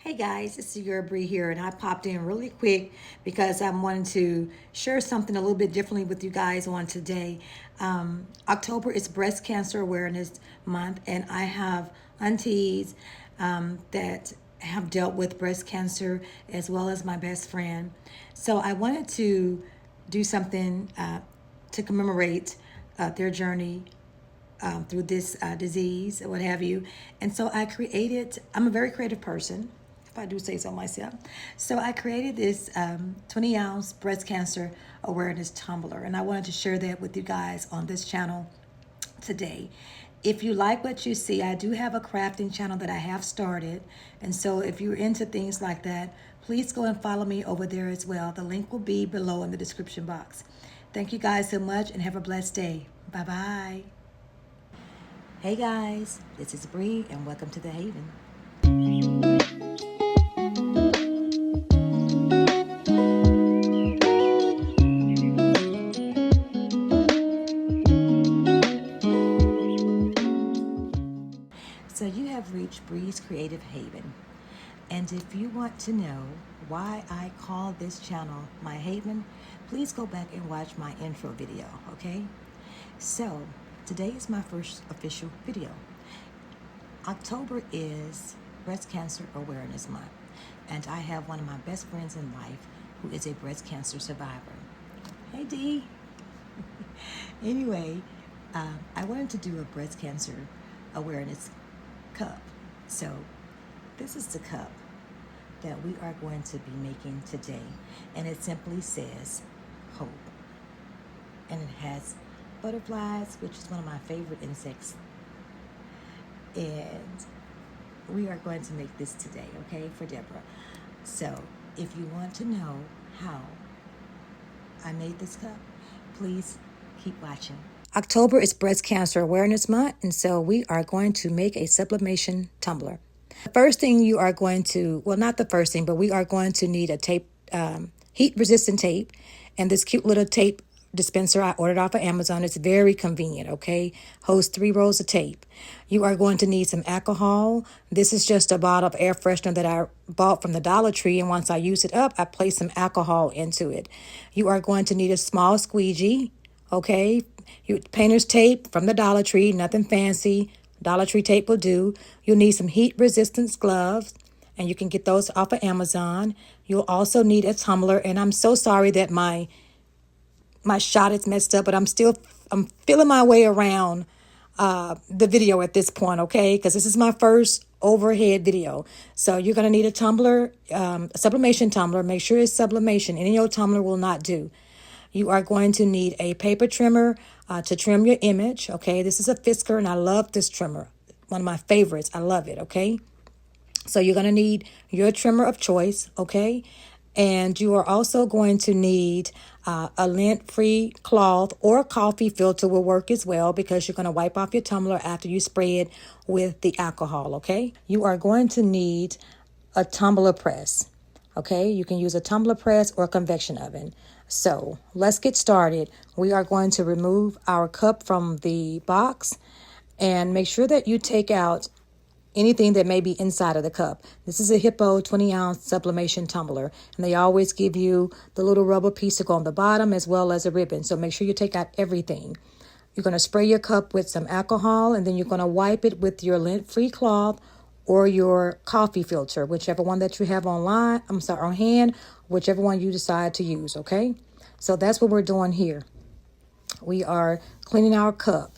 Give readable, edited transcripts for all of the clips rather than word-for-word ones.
Hey guys, it's your Bree here, and I popped in really quick because I'm wanting to share something a little bit differently with you guys on today. October is Breast Cancer Awareness Month, and I have aunties that have dealt with breast cancer as well as my best friend. So I wanted to do something to commemorate their journey through this disease, or what have you. And so I'm a very creative person, if I do say so myself. So I created this 20-ounce breast cancer awareness tumbler, and I wanted to share that with you guys on this channel today. If you like what you see, I do have a crafting channel that I have started. And so if you're into things like that, please go and follow me over there as well. The link will be below in the description box. Thank you guys so much and have a blessed day. Bye-bye. Hey guys, this is Bree and welcome to the Haven. So you have reached Bree's Creative Haven. And if you want to know why I call this channel my Haven, please go back and watch my intro video, okay? So today is my first official video. October is Breast Cancer Awareness Month, and I have one of my best friends in life who is a breast cancer survivor. Hey Dee. Anyway, I wanted to do a breast cancer awareness cup. So this is the cup that we are going to be making today, and it simply says hope, and it has butterflies, which is one of my favorite insects, and we are going to make this today, okay, for Deborah. So if you want to know how I made this cup, please keep watching. October is Breast Cancer Awareness Month, and so we are going to make a sublimation tumbler. The first thing you are going to, well, not the first thing, but we are going to need a tape, heat-resistant tape, and this cute little tape dispenser I ordered off of Amazon. It's very convenient, okay? Holds 3 rolls of tape. You are going to need some alcohol. This is just a bottle of air freshener that I bought from the Dollar Tree, and once I use it up, I place some alcohol into it. You are going to need a small squeegee, okay? Painter's tape from the Dollar Tree, nothing fancy. Dollar Tree tape will do. You'll need some heat resistance gloves, and you can get those off of Amazon. You'll also need a tumbler, and I'm so sorry that my shot is messed up, but I'm feeling my way around the video at this point, okay? Because this is my first overhead video. So you're going to need a tumbler, a sublimation tumbler. Make sure it's sublimation. Any old tumbler will not do. You are going to need a paper trimmer to trim your image, okay? This is a Fisker, and I love this trimmer. One of my favorites. I love it, okay? So you're going to need your trimmer of choice, okay? And you are also going to need a lint-free cloth, or a coffee filter will work as well, because you're going to wipe off your tumbler after you spray it with the alcohol, okay? You are going to need a tumbler press, okay? You can use a tumbler press or a convection oven. So let's get started. We are going to remove our cup from the box, and make sure that you take out anything that may be inside of the cup. This is a Hippo 20-ounce sublimation tumbler, and they always give you the little rubber piece to go on the bottom as well as a ribbon. So make sure you take out everything. You're going to spray your cup with some alcohol, and then you're going to wipe it with your lint-free cloth or your coffee filter, whichever one that you have on hand, whichever one you decide to use, okay? So that's what we're doing here. We are cleaning our cup.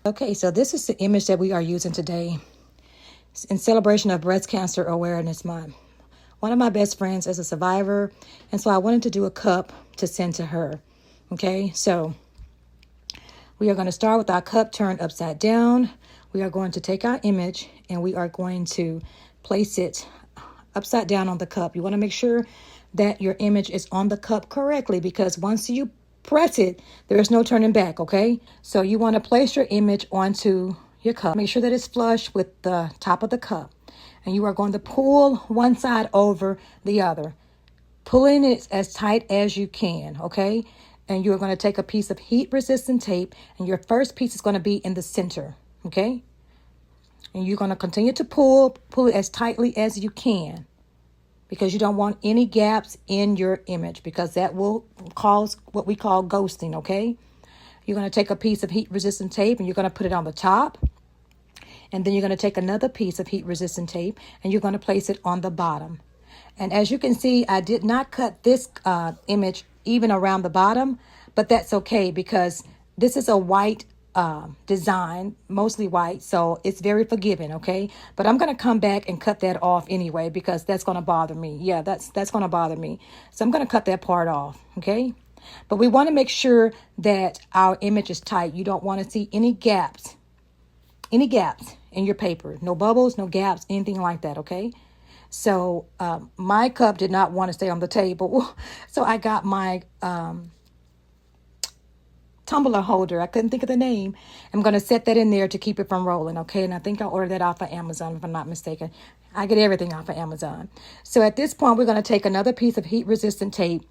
Okay, so this is the image that we are using today in celebration of Breast Cancer Awareness Month. One of my best friends is a survivor, and so I wanted to do a cup to send to her. Okay, so we are going to start with our cup turned upside down. We are going to take our image, and we are going to place it upside down on the cup. You want to make sure that your image is on the cup correctly, because once you press it, there is no turning back, okay? So you want to place your image onto your cup. Make sure that it's flush with the top of the cup. And you are going to pull one side over the other, pulling it as tight as you can, okay? And you're going to take a piece of heat-resistant tape, and your first piece is going to be in the center, okay? And you're going to continue to pull it as tightly as you can. because you don't want any gaps in your image, because that will cause what we call ghosting, okay? You're going to take a piece of heat-resistant tape and you're going to put it on the top. And then you're going to take another piece of heat-resistant tape and you're going to place it on the bottom. And as you can see, I did not cut this image even around the bottom, but that's okay because this is a white design, mostly white, so it's very forgiving, okay? But I'm going to come back and cut that off anyway because that's going to bother me. Yeah, that's going to bother me. So I'm going to cut that part off, okay? But we want to make sure that our image is tight. You don't want to see any gaps in your paper. No bubbles, no gaps, anything like that, okay? So my cup did not want to stay on the table. So I got my tumbler holder. I couldn't think of the name. I'm going to set that in there to keep it from rolling, okay? And I think I ordered that off of Amazon, if I'm not mistaken. I get everything off of Amazon. So at this point, we're going to take another piece of heat-resistant tape,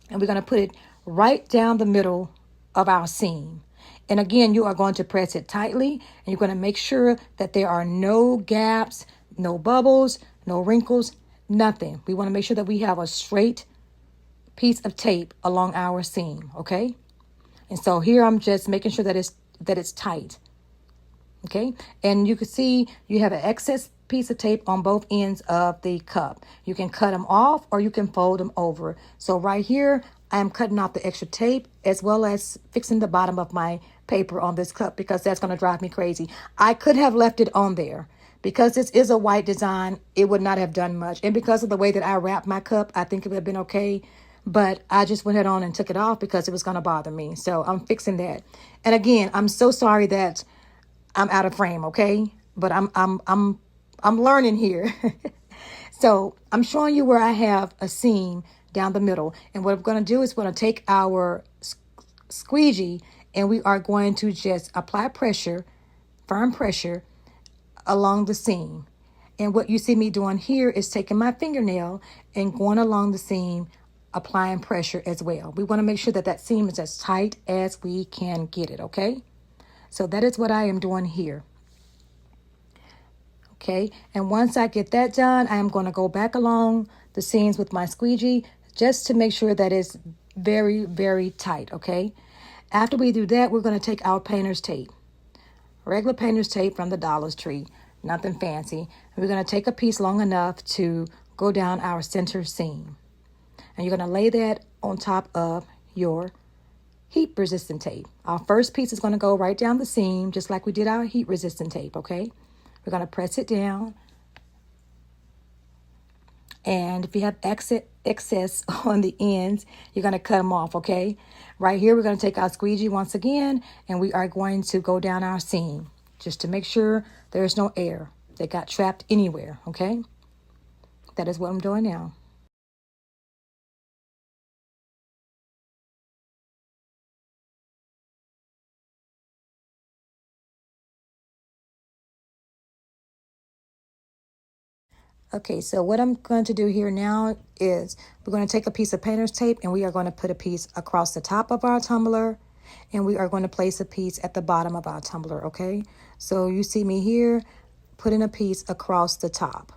and we're going to put it right down the middle of our seam. And again, you are going to press it tightly, and you're going to make sure that there are no gaps, no bubbles, no wrinkles, nothing. We want to make sure that we have a straight piece of tape along our seam, okay? And so here I'm just making sure that it's tight, okay? And you can see you have an excess piece of tape on both ends of the cup. You can cut them off or you can fold them over. So right here, I am cutting off the extra tape as well as fixing the bottom of my paper on this cup because that's going to drive me crazy. I could have left it on there. Because this is a white design, it would not have done much. And because of the way that I wrapped my cup, I think it would have been okay. But I just went ahead on and took it off because it was going to bother me. So I'm fixing that. And again, I'm so sorry that I'm out of frame, okay? But I'm learning here. So I'm showing you where I have a seam down the middle. And what I'm going to do is we're going to take our squeegee and we are going to just apply pressure, firm pressure, along the seam. And what you see me doing here is taking my fingernail and going along the seam, applying pressure as well. We want to make sure that that seam is as tight as we can get it, okay? So that is what I am doing here. Okay, and once I get that done, I am going to go back along the seams with my squeegee just to make sure that it's very, very tight, okay? After we do that, we're going to take our painter's tape. Regular painter's tape from the Dollar Tree, nothing fancy. And we're going to take a piece long enough to go down our center seam. And you're going to lay that on top of your heat-resistant tape. Our first piece is going to go right down the seam, just like we did our heat-resistant tape, okay? We're going to press it down. And if you have excess on the ends, you're going to cut them off, okay? Right here, we're going to take our squeegee once again, and we are going to go down our seam just to make sure there's no air that got trapped anywhere, okay? That is what I'm doing now. Okay, so what I'm going to do here now is we're going to take a piece of painter's tape and we are going to put a piece across the top of our tumbler and we are going to place a piece at the bottom of our tumbler, okay? So you see me here putting a piece across the top.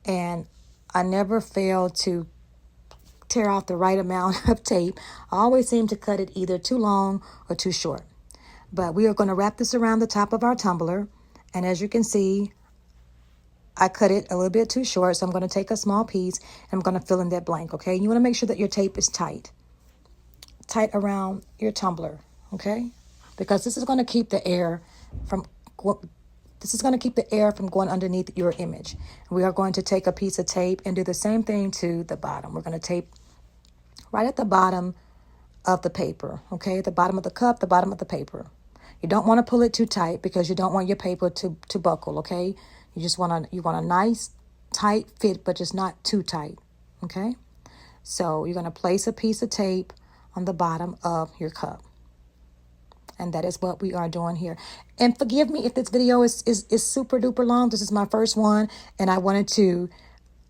And I never fail to tear off the right amount of tape. I always seem to cut it either too long or too short. But we are going to wrap this around the top of our tumbler. And as you can see, I cut it a little bit too short, so I'm going to take a small piece and I'm going to fill in that blank, okay? You want to make sure that your tape is tight around your tumbler, okay? Because this is going to keep the air from going underneath your image. We are going to take a piece of tape and do the same thing to the bottom. We're going to tape right at the bottom of the paper, okay? The bottom of the cup, the bottom of the paper. You don't want to pull it too tight because you don't want your paper to buckle, okay? You want a nice tight fit, but just not too tight, okay? So you're going to place a piece of tape on the bottom of your cup. And that is what we are doing here. And forgive me if this video is super duper long. This is my first one, and I wanted to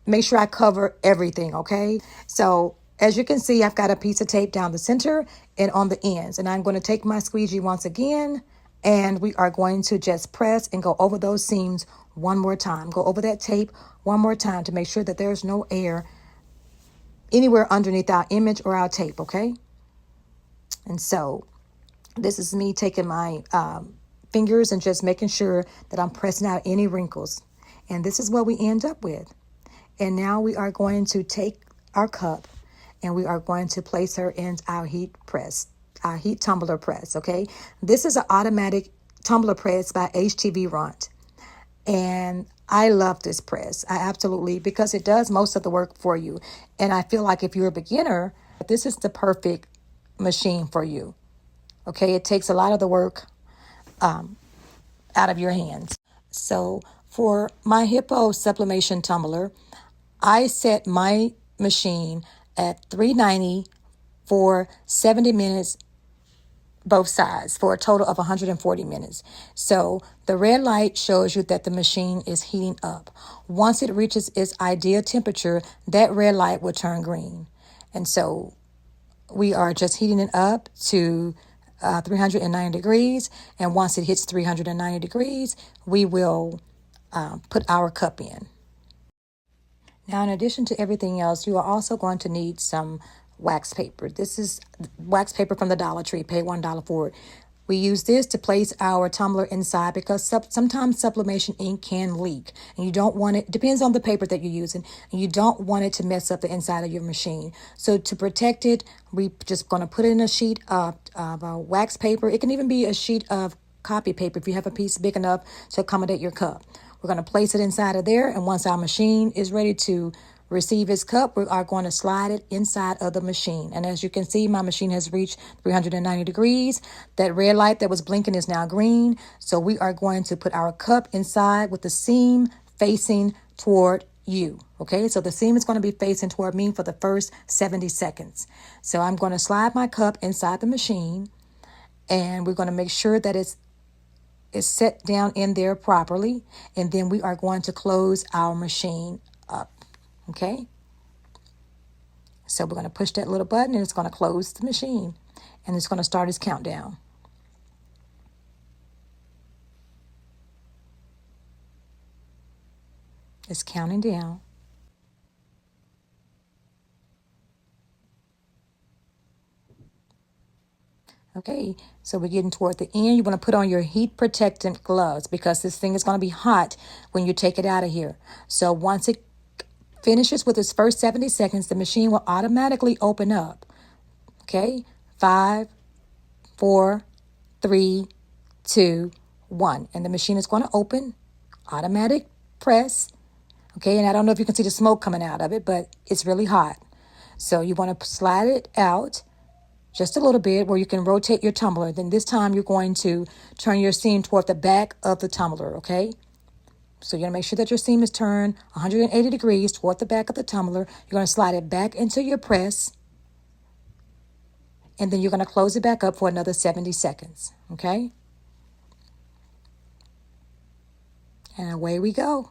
make sure I cover everything, okay? So as you can see, I've got a piece of tape down the center and on the ends. And I'm going to take my squeegee once again, And we are going to just press and go over those seams one more time. Go over that tape one more time to make sure that there's no air anywhere underneath our image or our tape, okay? And so this is me taking my fingers and just making sure that I'm pressing out any wrinkles. And this is what we end up with. And now we are going to take our cup and we are going to place her in our heat press, our heat tumbler press, okay? This is an automatic tumbler press by HTV Runt. And I love this press. I absolutely, because it does most of the work for you. And I feel like if you're a beginner, this is the perfect machine for you. Okay, it takes a lot of the work out of your hands. So for my Hippo sublimation tumbler, I set my machine at 390 for 70 minutes both sides for a total of 140 minutes. So the red light shows you that the machine is heating up. Once it reaches its ideal temperature, that red light will turn green. And so we are just heating it up to 390 degrees. And once it hits 390 degrees, we will put our cup in. Now, in addition to everything else, you are also going to need some wax paper. This is wax paper from the Dollar Tree. Pay $1 for it. We use this to place our tumbler inside because sometimes sublimation ink can leak. And you don't want it, depends on the paper that you're using, and you don't want it to mess up the inside of your machine. So to protect it, we're just going to put it in a sheet of wax paper. It can even be a sheet of copy paper if you have a piece big enough to accommodate your cup. We're going to place it inside of there, and once our machine is ready to receive its cup, we are going to slide it inside of the machine. And as you can see, my machine has reached 390 degrees. That red light that was blinking is now green. So we are going to put our cup inside with the seam facing toward you. Okay, so the seam is going to be facing toward me for the first 70 seconds. So I'm going to slide my cup inside the machine, and we're going to make sure that it's set down in there properly, and then we are going to close our machine up. Okay, so we're going to push that little button and it's going to close the machine, and it's going to start its countdown. It's counting down. Okay, so we're getting toward the end. You want to put on your heat protectant gloves because this thing is going to be hot when you take it out of here. So once it finishes with its first 70 seconds, the machine will automatically open up. Okay, 5, 4, 3, 2, 1. And the machine is going to open, automatic press. Okay, and I don't know if you can see the smoke coming out of it, but it's really hot. So you want to slide it out just a little bit where you can rotate your tumbler. Then this time you're going to turn your seam toward the back of the tumbler, okay? So you're going to make sure that your seam is turned 180 degrees toward the back of the tumbler. You're going to slide it back into your press, and then you're going to close it back up for another 70 seconds, okay? And away we go.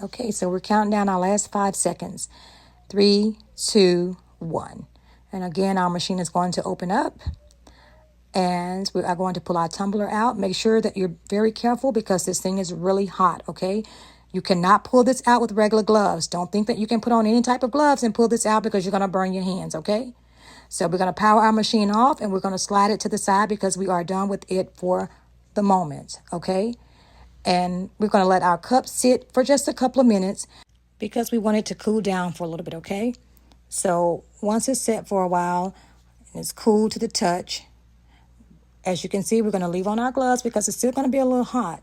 Okay, so we're counting down our last 5 seconds. 3, 2, 1. And again, our machine is going to open up. And we are going to pull our tumbler out. Make sure that you're very careful because this thing is really hot, okay? You cannot pull this out with regular gloves. Don't think that you can put on any type of gloves and pull this out because you're going to burn your hands, okay? So we're going to power our machine off, and we're going to slide it to the side because we are done with it for the moment, okay? And we're going to let our cup sit for just a couple of minutes because we want it to cool down for a little bit, okay? So once it's set for a while and it's cool to the touch, as you can see, we're going to leave on our gloves because it's still going to be a little hot.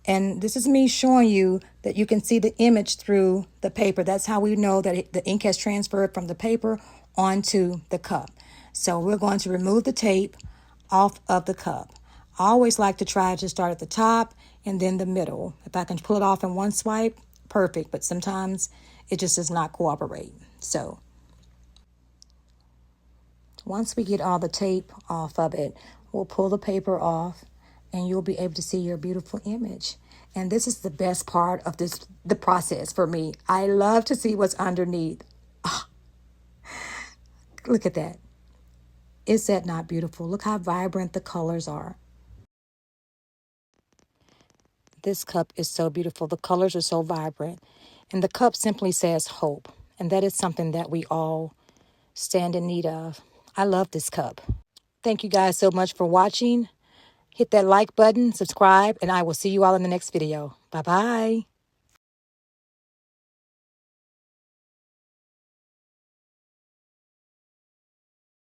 And this is me showing you that you can see the image through the paper. That's how we know that the ink has transferred from the paper onto the cup. So we're going to remove the tape off of the cup. I always like to try to start at the top and then the middle. If I can pull it off in one swipe, perfect. But sometimes it just does not cooperate. So once we get all the tape off of it, we'll pull the paper off and you'll be able to see your beautiful image. And this is the best part of the process for me. I love to see what's underneath. Look at that. Is that not beautiful? Look how vibrant the colors are. This cup is so beautiful. The colors are so vibrant. And the cup simply says hope. And that is something that we all stand in need of. I love this cup. Thank you guys so much for watching. Hit that like button, subscribe, and I will see you all in the next video. Bye-bye.